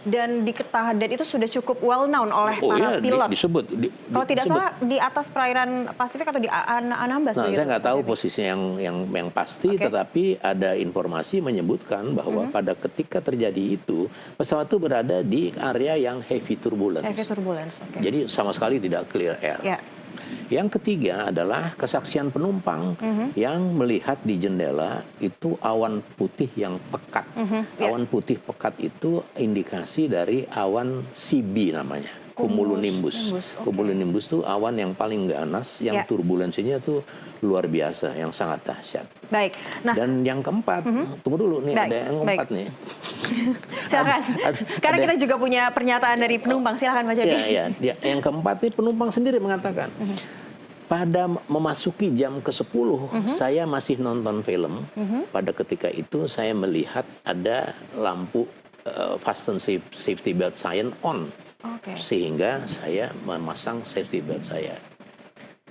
dan diketahui dan itu sudah cukup well known oleh Oh para iya, pilot. disebut. Kalau tidak Disebut. salah di atas perairan Pasifik atau di Anambas. Nah, begitu, saya nggak Pak tahu Cepi? posisinya yang pasti, Oke. tetapi ada informasi menyebutkan bahwa pada ketika terjadi itu, pesawat itu berada di area yang heavy turbulence. Heavy turbulence. Oke. Jadi sama sekali tidak clear air. Ya. Yang ketiga adalah kesaksian penumpang yang melihat di jendela itu awan putih yang pekat. Ya. Awan putih pekat itu indikasi dari awan CB namanya. Cumulonimbus. Oke. Cumulonimbus itu awan yang paling ganas, yang Ya. turbulensinya tuh luar biasa, yang sangat dahsyat. Baik. Nah, Dan yang keempat, tunggu dulu nih, Baik, ada yang baik. keempat nih. silakan. Karena kita juga punya pernyataan dari penumpang. Silakan Pak Cepi. Ya, yang keempat nih penumpang sendiri mengatakan, pada memasuki jam ke-10 saya masih nonton film. Pada ketika itu saya melihat ada lampu fasten safety belt sign on. Oke. Sehingga saya memasang safety belt saya.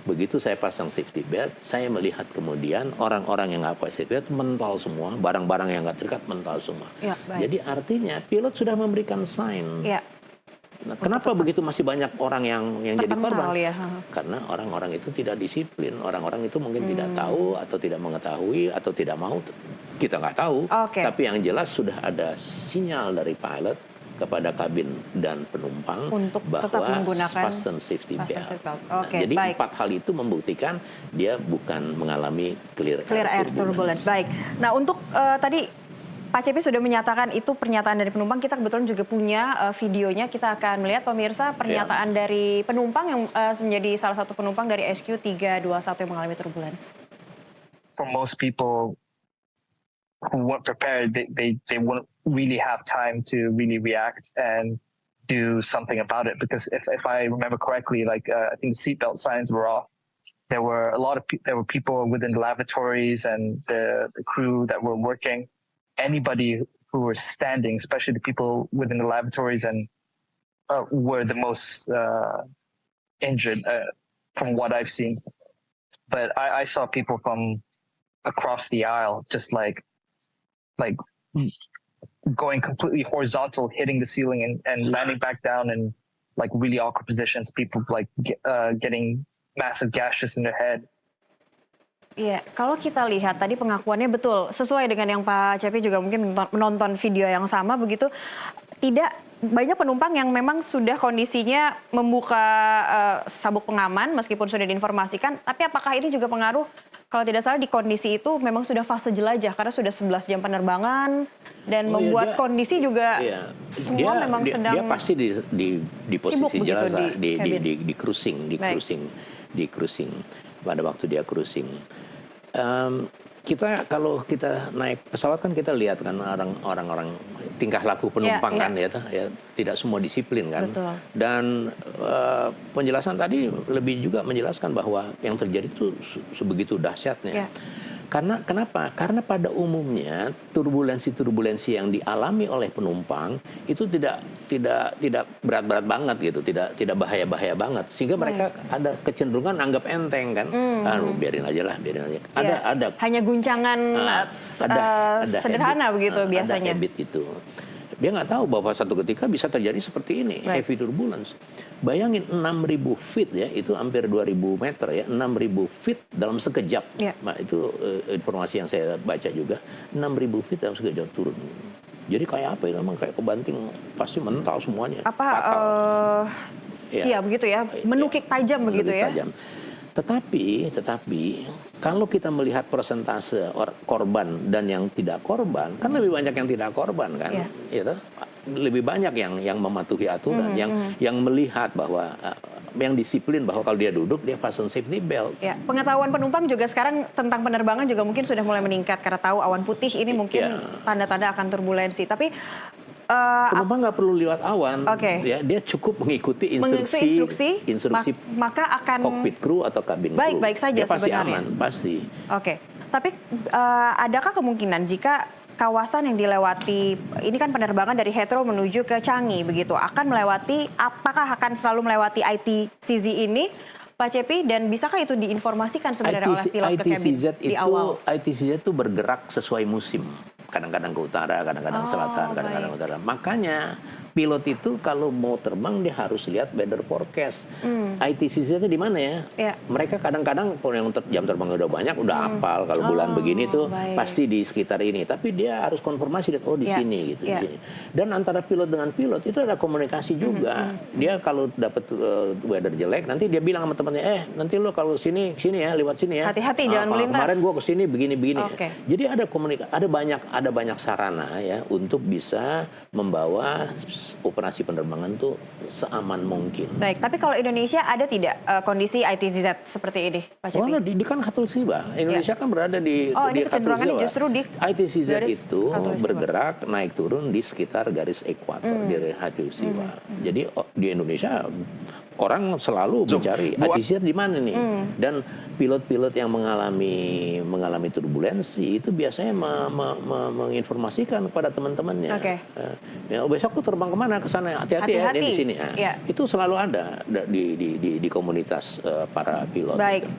Begitu saya pasang safety belt, saya melihat kemudian orang-orang yang nggak pakai safety belt mental semua, barang-barang yang nggak terikat mental semua. Ya, baik. Jadi artinya pilot sudah memberikan sign. Ya. Nah, kenapa begitu masih banyak orang yang jadi Terpental, korban? ya. Karena orang-orang itu tidak disiplin, orang-orang itu mungkin tidak tahu atau tidak mengetahui atau tidak mau. Kita nggak tahu. Oke. Tapi yang jelas sudah ada sinyal dari pilot kepada kabin dan penumpang Untuk tetap bahwa menggunakan fasten safety fasten belt. safety belt. Nah, Oke, jadi baik. 4 hal itu membuktikan dia bukan mengalami clear Air turbulence. Baik. Nah, untuk tadi Pak Cepi sudah menyatakan itu pernyataan dari penumpang. Kita kebetulan juga punya videonya. Kita akan melihat pemirsa pernyataan dari penumpang yang menjadi salah satu penumpang dari SQ321 yang mengalami turbulence. For most people who weren't prepared, they won't really have time to really react and do something about it. Because if I remember correctly, like I think the seatbelt signs were off. There were there were people within the lavatories and the crew that were working. Anybody who were standing, especially the people within the lavatories, and were the most injured from what I've seen. But I saw people from across the aisle just like going completely horizontal, hitting the ceiling and landing back down in like really awkward positions. People like getting massive gashes in their head. Iya, kalau kita lihat tadi pengakuannya betul sesuai dengan yang Pak Cepi juga mungkin menonton video yang sama begitu. Tidak banyak penumpang yang memang sudah kondisinya membuka sabuk pengaman meskipun sudah diinformasikan. Tapi apakah ini juga pengaruh kalau tidak salah di kondisi itu memang sudah fase jelajah karena sudah 11 jam penerbangan dan membuat kondisi juga semua memang sedang dia pasti di posisi jelajah di cruising pada waktu dia cruising. Kalau kita naik pesawat kan kita lihat kan orang-orang tingkah laku penumpang kan ya tidak semua disiplin kan. Betul. Dan penjelasan tadi lebih juga menjelaskan bahwa yang terjadi itu sebegitu dahsyatnya. Kenapa? Karena pada umumnya turbulensi yang dialami oleh penumpang itu tidak berat-berat banget gitu, tidak bahaya-bahaya banget, sehingga mereka ada kecenderungan anggap enteng kan, biarin aja. Ada hanya guncangan sederhana begitu biasanya. Ada habit itu. Dia nggak tahu bahwa satu ketika bisa terjadi seperti ini, heavy turbulence. Bayangin 6.000 feet ya, itu hampir 2.000 meter ya, 6.000 feet dalam sekejap. Nah, itu informasi yang saya baca juga, 6.000 feet dalam sekejap turun. Jadi kayak apa itu, emang kayak kebanting, pasti mental semuanya. Iya begitu ya, menukik tajam begitu ya. Tajam. Tetapi kalau kita melihat persentase korban dan yang tidak korban, kan lebih banyak yang tidak korban kan, gitu. Lebih banyak yang mematuhi aturan, yang melihat bahwa yang disiplin bahwa kalau dia duduk dia fasten safety belt. Ya, pengetahuan penumpang juga sekarang tentang penerbangan juga mungkin sudah mulai meningkat karena tahu awan putih ini mungkin tanda-tanda akan turbulensi. Tapi penumpang nggak perlu lewat awan, ya, dia cukup mengikuti instruksi maka akan cockpit crew atau kabin crew. Baik-baik saja dia pasti sebenarnya. aman, pasti. Tapi adakah kemungkinan jika kawasan yang dilewati, ini kan penerbangan dari Heathrow menuju ke Changi begitu, apakah akan selalu melewati ITCZ ini, Pak Cepi, dan bisakah itu diinformasikan sebenarnya oleh pilot ke kabin di awal? ITCZ itu bergerak sesuai musim. Kadang-kadang ke utara, kadang-kadang ke selatan, kadang-kadang ke utara. Makanya pilot itu kalau mau terbang dia harus lihat weather forecast. ITCZ itu di mana ya? Iya. Mereka kadang-kadang kalau yang jam terbang udah banyak, udah hafal kalau bulan begini tuh baik. pasti di sekitar ini. Tapi dia harus konfirmasi, oh di Iya, sini gitu. iya. Di sini. Dan antara pilot dengan pilot itu ada komunikasi juga. Dia kalau dapat weather jelek, nanti dia bilang sama temannya, nanti lo kalau sini ya, lewat sini ya. Hati-hati, jangan melintas. Kemarin gua kesini begini-begini. Oke. Jadi ada komunikasi, ada banyak sarana ya untuk bisa membawa operasi penerbangan tuh seaman mungkin. Baik, tapi kalau Indonesia ada tidak kondisi ITCZ seperti ini, Pak Oh, Cepi? di kan Khatulistiwa. Indonesia kan berada di ini di kecenderungannya Khatulistiwa. justru di ITCZ garis itu Khatulistiwa. bergerak naik turun di sekitar garis ekuator di Khatulistiwa. Jadi di Indonesia orang selalu mencari ITCZ di mana nih. Dan pilot-pilot yang mengalami turbulensi itu biasanya menginformasikan kepada teman-temannya. Oke. Ya, besok tuh terbang kemana, ke sana, hati-hati ya, dia di sini. Iya. Itu selalu ada di komunitas para pilot. Baik. gitu.